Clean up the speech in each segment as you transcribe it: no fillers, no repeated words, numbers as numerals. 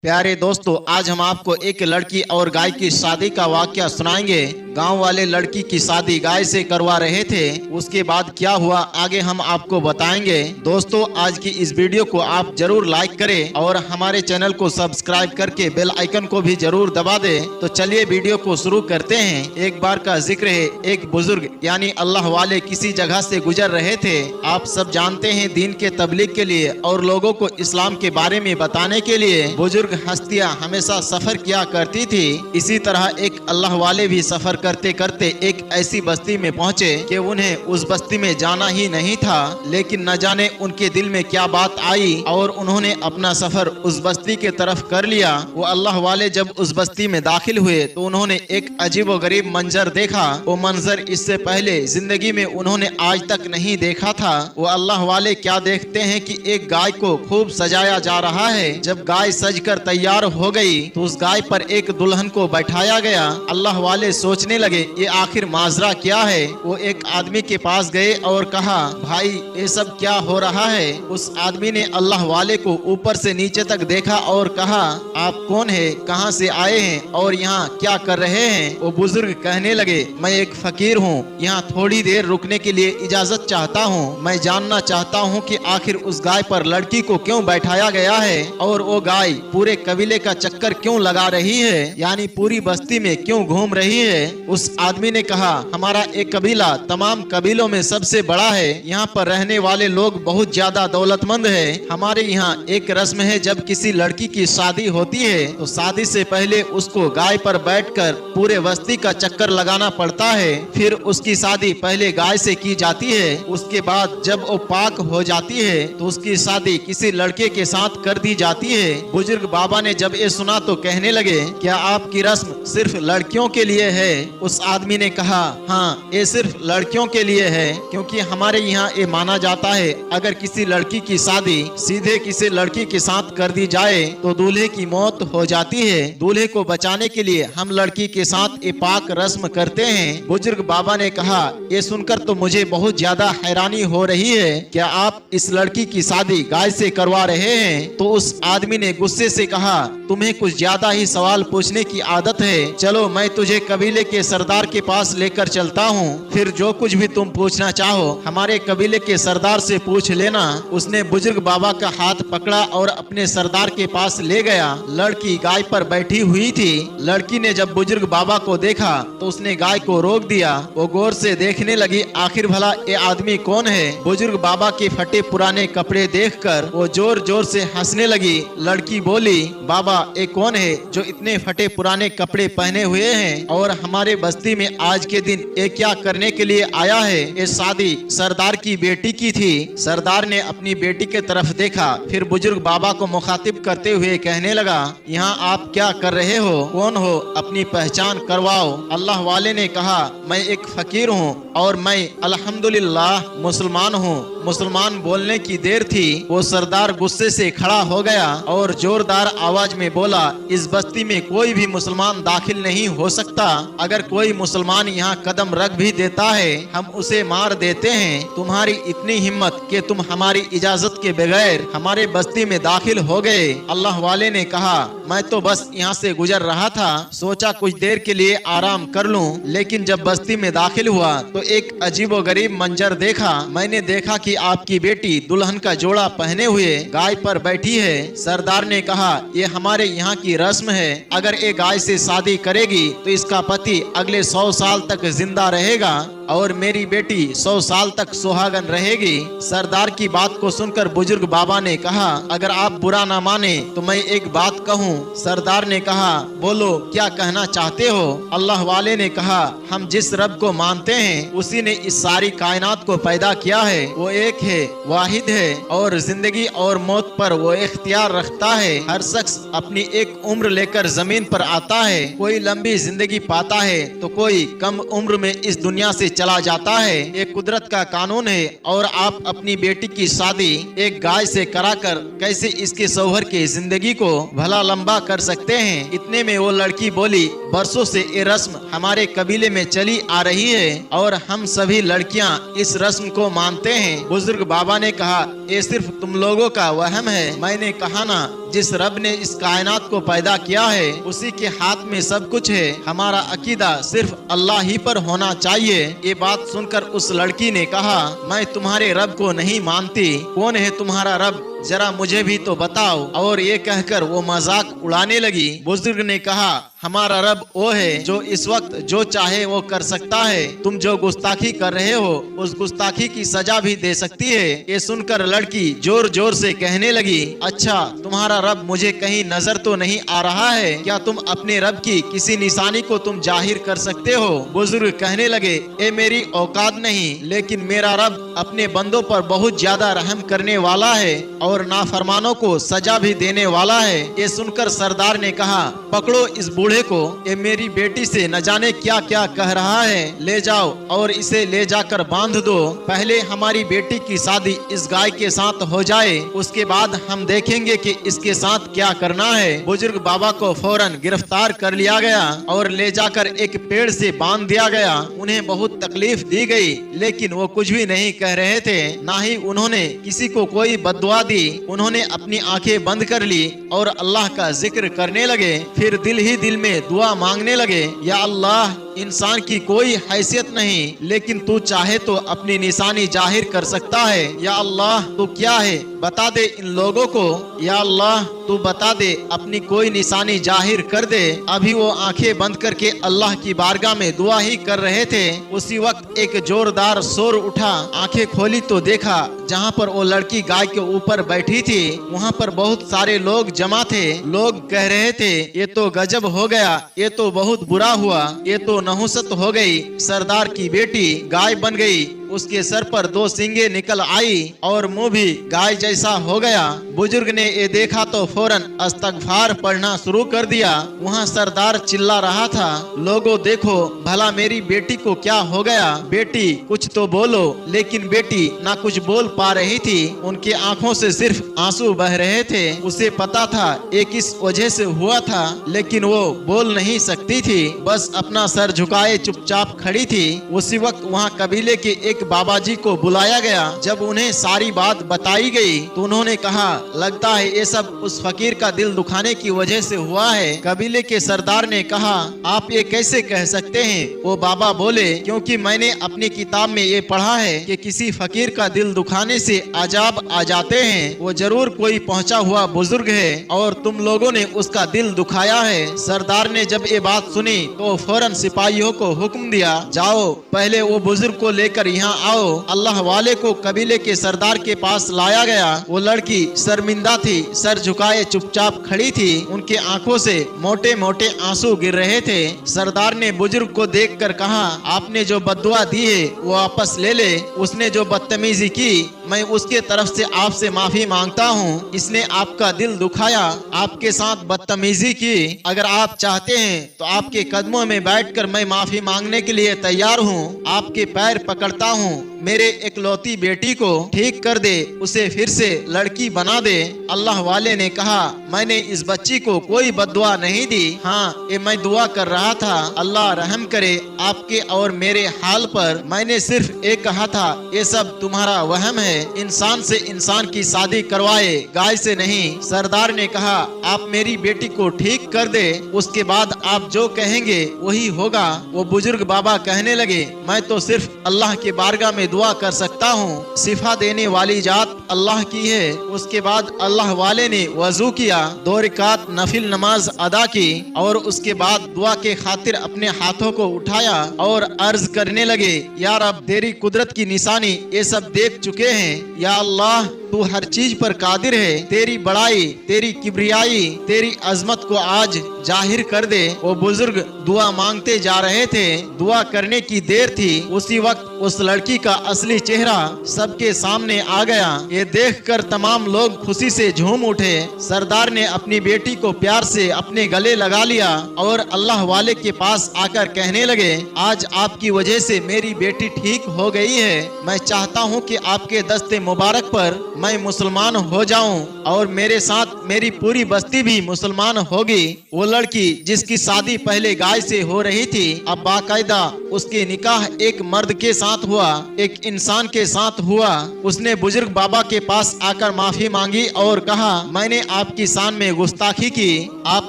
प्यारे दोस्तों, आज हम आपको एक लड़की और गाय की शादी का वाकया सुनाएंगे। गांव वाले लड़की की शादी गाय से करवा रहे थे। उसके बाद क्या हुआ आगे हम आपको बताएंगे। दोस्तों, आज की इस वीडियो को आप जरूर लाइक करें और हमारे चैनल को सब्सक्राइब करके बेल आइकन को भी जरूर दबा दें। तो चलिए वीडियो को शुरू करते हैं। एक बार का जिक्र है, एक बुजुर्ग यानी अल्लाह वाले किसी जगह से गुजर रहे थे। आप सब जानते हैं, दीन के तबलीग के लिए और लोगों को इस्लाम के बारे में बताने के लिए बुजुर्ग हस्तियां हमेशा सफर किया करती थी। इसी तरह एक अल्लाह वाले भी सफर करते करते एक ऐसी बस्ती में पहुंचे कि उन्हें उस बस्ती में जाना ही नहीं था। लेकिन न जाने उनके दिल में क्या बात आई और उन्होंने अपना सफर उस बस्ती के तरफ कर लिया। वो अल्लाह वाले जब उस बस्ती में दाखिल हुए तो उन्होंने एक अजीब व गरीब मंजर देखा। वो मंजर इससे पहले जिंदगी में उन्होंने आज तक नहीं देखा था। वो अल्लाह वाले क्या देखते हैं कि एक गाय को खूब सजाया जा रहा है। जब गाय सजकर तैयार हो गई तो उस गाय पर एक दुल्हन को बैठाया गया। अल्लाह वाले सोचने लगे, ये आखिर माजरा क्या है। वो एक आदमी के पास गए और कहा, भाई ये सब क्या हो रहा है। उस आदमी ने अल्लाह वाले को ऊपर से नीचे तक देखा और कहा, आप कौन है, कहाँ से आए हैं और यहाँ क्या कर रहे हैं। वो बुजुर्ग कहने लगे, मैं एक फकीर हूँ, यहाँ थोड़ी देर रुकने के लिए इजाजत चाहता हूँ। मैं जानना चाहता हूँ कि आखिर उस गाय पर लड़की को क्यों बैठाया गया है और वो गाय पूरे कबीले का चक्कर क्यों लगा रही है, यानी पूरी बस्ती में क्यों घूम रही है। उस आदमी ने कहा, हमारा एक कबीला तमाम कबीलों में सबसे बड़ा है। यहाँ पर रहने वाले लोग बहुत ज्यादा दौलतमंद है। हमारे यहाँ एक रस्म है, जब किसी लड़की की शादी होती है तो शादी से पहले उसको गाय पर बैठकर पूरे बस्ती का चक्कर लगाना पड़ता है। फिर उसकी शादी पहले गाय से की जाती है। उसके बाद जब वो पाक हो जाती है तो उसकी शादी किसी लड़के के साथ कर दी जाती है। बुजुर्ग बाबा ने जब ये सुना तो कहने लगे, क्या आपकी रस्म सिर्फ लड़कियों के लिए है। उस आदमी ने कहा, हाँ ये सिर्फ लड़कियों के लिए है, क्योंकि हमारे यहाँ ये माना जाता है अगर किसी लड़की की शादी सीधे किसी लड़की के साथ कर दी जाए तो दूल्हे की मौत हो जाती है। दूल्हे को बचाने के लिए हम लड़की के साथ ये पाक रस्म करते हैं। बुजुर्ग बाबा ने कहा, ये सुनकर तो मुझे बहुत ज्यादा हैरानी हो रही है, क्या आप इस लड़की की शादी गाय से करवा रहे हैं। तो उस आदमी ने गुस्से से कहा, तुम्हें कुछ ज्यादा ही सवाल पूछने की आदत है। चलो मैं तुझे कबीले के सरदार के पास लेकर चलता हूँ, फिर जो कुछ भी तुम पूछना चाहो हमारे कबीले के सरदार से पूछ लेना। उसने बुजुर्ग बाबा का हाथ पकड़ा और अपने सरदार के पास ले गया। लड़की गाय पर बैठी हुई थी। लड़की ने जब बुजुर्ग बाबा को देखा तो उसने गाय को रोक दिया। वो गौर से देखने लगी, आखिर भला ये आदमी कौन है। बुजुर्ग बाबा के फटे पुराने कपड़े देखकर वो जोर जोर से हंसने लगी। लड़की बोली, बाबा ये कौन है जो इतने फटे पुराने कपड़े पहने हुए हैं और हमारे बस्ती में आज के दिन ये क्या करने के लिए आया है। ये शादी सरदार की बेटी की थी। सरदार ने अपनी बेटी के तरफ देखा, फिर बुजुर्ग बाबा को मुखातिब करते हुए कहने लगा, यहाँ आप क्या कर रहे हो, कौन हो, अपनी पहचान करवाओ। अल्लाह वाले ने कहा, मैं एक फकीर हूँ और मैं अल्हम्दुलिल्लाह मुसलमान हूँ। मुसलमान बोलने की देर थी, वो सरदार गुस्से से खड़ा हो गया और जोरदार आवाज में बोला, इस बस्ती में कोई भी मुसलमान दाखिल नहीं हो सकता। अगर कोई मुसलमान यहाँ कदम रख भी देता है हम उसे मार देते हैं। तुम्हारी इतनी हिम्मत कि तुम हमारी इजाजत के बगैर हमारे बस्ती में दाखिल हो गए। अल्लाह वाले ने कहा, मैं तो बस यहाँ से गुजर रहा था, सोचा कुछ देर के लिए आराम कर लूं। लेकिन जब बस्ती में दाखिल हुआ तो एक अजीब व गरीब मंजर देखा। मैंने देखा कि आपकी बेटी दुल्हन का जोड़ा पहने हुए गाय पर बैठी है। सरदार ने कहा, ये हमारे यहाँ की रस्म है, अगर ये गाय से शादी करेगी तो इसका पति अगले 100 साल तक जिंदा रहेगा और मेरी बेटी 100 साल तक सुहागन रहेगी। सरदार की बात को सुनकर बुजुर्ग बाबा ने कहा, अगर आप बुरा ना माने तो मैं एक बात कहूँ। सरदार ने कहा, बोलो क्या कहना चाहते हो। अल्लाह वाले ने कहा, हम जिस रब को मानते हैं उसी ने इस सारी कायनात को पैदा किया है। वो एक है, वाहिद है और जिंदगी और मौत पर वो इख्तियार रखता है। हर शख्स अपनी एक उम्र लेकर जमीन पर आता है। कोई लंबी जिंदगी पाता है तो कोई कम उम्र में इस दुनिया से चला जाता है। ये कुदरत का कानून है। और आप अपनी बेटी की शादी एक गाय से कराकर कैसे इसके शौहर की जिंदगी को भला लंबा कर सकते हैं। इतने में वो लड़की बोली, बरसों से ये रस्म हमारे कबीले में चली आ रही है और हम सभी लड़कियां इस रस्म को मानते हैं। बुजुर्ग बाबा ने कहा, ये सिर्फ तुम लोगों का वहम है। मैंने कहा ना, जिस रब ने इस कायनात को पैदा किया है उसी के हाथ में सब कुछ है। हमारा अकीदा सिर्फ अल्लाह ही पर होना चाहिए। ये बात सुनकर उस लड़की ने कहा, मैं तुम्हारे रब को नहीं मानती। कौन है तुम्हारा रब, जरा मुझे भी तो बताओ। और ये कहकर वो मजाक उड़ाने लगी। बुजुर्ग ने कहा, हमारा रब वो है जो इस वक्त जो चाहे वो कर सकता है। तुम जो गुस्ताखी कर रहे हो उस गुस्ताखी की सजा भी दे सकती है। ये सुनकर लड़की जोर जोर से कहने लगी, अच्छा तुम्हारा रब मुझे कहीं नजर तो नहीं आ रहा है क्या? तुम अपने रब की किसी निशानी को तुम जाहिर कर सकते हो? बुजुर्ग कहने लगे, ये मेरी औकात नहीं, लेकिन मेरा रब अपने बंदों पर बहुत ज्यादा रहम करने वाला है और नाफरमानों को सजा भी देने वाला है। ये सुनकर सरदार ने कहा, पकड़ो इस बूढ़े को, ये मेरी बेटी से न जाने क्या क्या कह रहा है। ले जाओ और इसे ले जाकर बांध दो। पहले हमारी बेटी की शादी इस गाय के साथ हो जाए, उसके बाद हम देखेंगे कि इसके साथ क्या करना है। बुजुर्ग बाबा को फौरन गिरफ्तार कर लिया गया और ले जाकर एक पेड़ से बांध दिया गया। उन्हें बहुत तकलीफ दी गई, लेकिन वो कुछ भी नहीं कह रहे थे, ना ही उन्होंने किसी को कोई बद्दुआ दी। उन्होंने अपनी आंखें बंद कर ली और अल्लाह का जिक्र करने लगे। फिर दिल ही दिल में दुआ मांगने लगे, या अल्लाह, इंसान की कोई हैसियत नहीं, लेकिन तू चाहे तो अपनी निशानी जाहिर कर सकता है। या अल्लाह, तू क्या है बता दे इन लोगों को। या अल्लाह, तू बता दे, अपनी कोई निशानी जाहिर कर दे। अभी वो आंखें बंद करके अल्लाह की बारगाह में दुआ ही कर रहे थे, उसी वक्त एक जोरदार शोर उठा। आंखें खोली तो देखा जहाँ पर वो लड़की गाय के ऊपर बैठी थी, वहाँ पर बहुत सारे लोग जमा थे। लोग कह रहे थे, ये तो गजब हो गया, ये तो बहुत बुरा हुआ, ये तो नहुसत हो गई। सरदार की बेटी गाय बन गई, उसके सर पर 2 सींगे निकल आई और मुंह भी गाय जैसा हो गया। बुजुर्ग ने ये देखा तो फौरन इस्तगफार पढ़ना शुरू कर दिया। वहाँ सरदार चिल्ला रहा था, लोगों देखो भला मेरी बेटी को क्या हो गया, बेटी कुछ तो बोलो। लेकिन बेटी ना कुछ बोल पा रही थी, उनकी आंखों से सिर्फ आंसू बह रहे थे। उसे पता था ये किस वजह से हुआ था, लेकिन वो बोल नहीं सकती थी, बस अपना सर झुकाए चुपचाप खड़ी थी। उसी वक्त वहाँ कबीले के एक बाबा जी को बुलाया गया। जब उन्हें सारी बात बताई गई तो उन्होंने कहा, लगता है ये सब उस फकीर का दिल दुखाने की वजह से हुआ है। कबीले के सरदार ने कहा, आप ये कैसे कह सकते हैं? वो बाबा बोले, क्योंकि मैंने अपनी किताब में ये पढ़ा है कि किसी फकीर का दिल दुखाने से अजाब आ जाते हैं। वो जरूर कोई पहुंचा हुआ बुजुर्ग है और तुम लोगों ने उसका दिल दुखाया है। सरदार ने जब ये बात सुनी तो फौरन सिपाहियों को हुक्म दिया, जाओ पहले वो बुजुर्ग को लेकर यहाँ आओ। अल्लाह वाले को कबीले के सरदार के पास लाया गया। वो लड़की शर्मिंदा थी, सर झुकाए चुपचाप खड़ी थी, उनके आंखों से मोटे मोटे आंसू गिर रहे थे। सरदार ने बुजुर्ग को देखकर कहा, आपने जो बद्दुआ दी है वो वापस ले ले। उसने जो बदतमीजी की, मैं उसके तरफ से आपसे माफी मांगता हूँ। इसने आपका दिल दुखाया, आपके साथ बदतमीजी की। अगर आप चाहते हैं तो आपके कदमों में बैठकर मैं माफी मांगने के लिए तैयार हूँ। आपके पैर पकड़ता हूँ, मेरे इकलौती बेटी को ठीक कर दे, उसे फिर से लड़की बना दे। अल्लाह वाले ने कहा, मैंने इस बच्ची को कोई बद्दुआ नहीं दी। हाँ, ये मैं दुआ कर रहा था, अल्लाह रहम करे आपके और मेरे हाल पर। मैंने सिर्फ एक कहा था, ये सब तुम्हारा वहम है, इंसान से इंसान की शादी करवाए, गाय से नहीं। सरदार ने कहा, आप मेरी बेटी को ठीक कर दे, उसके बाद आप जो कहेंगे वही होगा। वो बुजुर्ग बाबा कहने लगे, मैं तो सिर्फ अल्लाह के बारगाह में दुआ कर सकता हूँ, शिफा देने वाली जात अल्लाह की है। उसके बाद अल्लाह वाले ने वजू किया, 2 रकात नफिल नमाज अदा की और उसके बाद दुआ के खातिर अपने हाथों को उठाया और अर्ज करने लगे, या रब, तेरी कुदरत की निशानी ये सब देख चुके हैं। या अल्लाह, तू हर चीज पर कादिर है, तेरी बड़ाई, तेरी किब्रियाई, तेरी अजमत को आज जाहिर कर दे। वो बुजुर्ग दुआ मांगते जा रहे थे। दुआ करने की देर थी, उसी वक्त उस लड़की का असली चेहरा सबके सामने आ गया। ये देखकर तमाम लोग खुशी से झूम उठे। सरदार ने अपनी बेटी को प्यार से अपने गले लगा लिया और अल्लाह वाले के पास आकर कहने लगे, आज आपकी वजह से मेरी बेटी ठीक हो गई है। मैं चाहता हूँ कि आपके दस्ते मुबारक पर मैं मुसलमान हो जाऊं और मेरे साथ मेरी पूरी बस्ती भी मुसलमान होगी। वो लड़की जिसकी शादी पहले गाय से हो रही थी, अब बाकायदा उसके निकाह एक मर्द के साथ हुआ, एक इंसान के साथ हुआ। उसने बुजुर्ग बाबा के पास आकर माफी मांगी और कहा, मैंने आपकी शान में गुस्ताखी की, आप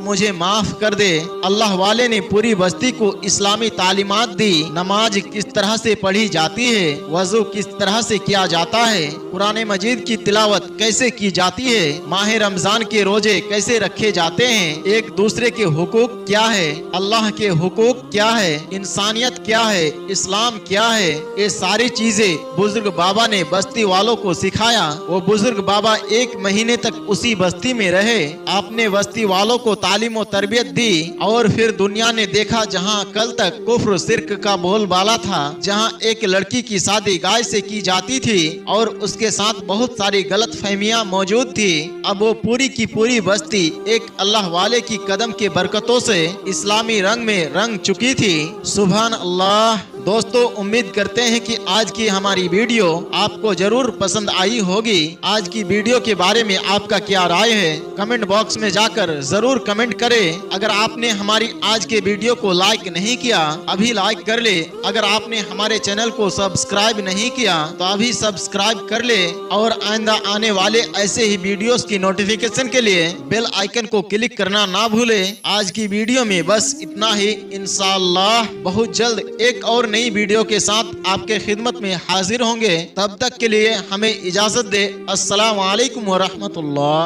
मुझे माफ कर दे। अल्लाह वाले ने पूरी बस्ती को इस्लामी तालीमात दी। नमाज किस तरह से पढ़ी जाती है, वजू किस तरह से किया जाता है, कुरान मजीद की तिलावत कैसे की जाती है, माह रमजान के रोजे कैसे रखे जाते हैं, एक दूसरे के हुकूक क्या है, अल्लाह के हुकूक क्या है, इंसानियत क्या है, इस्लाम क्या है, ये सारी चीजें बुजुर्ग बाबा ने बस्ती वालों को सिखाया। वो बुजुर्ग बाबा 1 महीने तक उसी बस्ती में रहे। आपने बस्ती वालों को तालीम और तरबियत दी और फिर दुनिया ने देखा जहाँ कल तक कुफ्र शिर्क का बोलबाला था, जहाँ एक लड़की की शादी गाय से की जाती थी और उसके साथ बहुत सारी गलत फहमियाँ मौजूद थी, अब वो पूरी की पूरी बस्ती एक अल्लाह वाले की कदम के बरकतों से इस्लामी रंग में रंग चुकी थी। सुभान अल्लाह। दोस्तों, उम्मीद करते हैं कि आज की हमारी वीडियो आपको जरूर पसंद आई होगी। आज की वीडियो के बारे में आपका क्या राय है, कमेंट बॉक्स में जाकर जरूर कमेंट करें। अगर आपने हमारी आज के वीडियो को लाइक नहीं किया, अभी लाइक कर ले। अगर आपने हमारे चैनल को सब्सक्राइब नहीं किया तो अभी सब्सक्राइब कर ले और आइंदा आने वाले ऐसे ही वीडियोस की नोटिफिकेशन के लिए बेल आइकन को क्लिक करना ना भूले। आज की वीडियो में बस इतना ही। इंशाअल्लाह बहुत जल्द एक और नई वीडियो के साथ आपके खिदमत में हाजिर होंगे। तब तक के लिए हमें इजाजत दे। अस्सलाम वालेकुम व रहमतुल्लाह।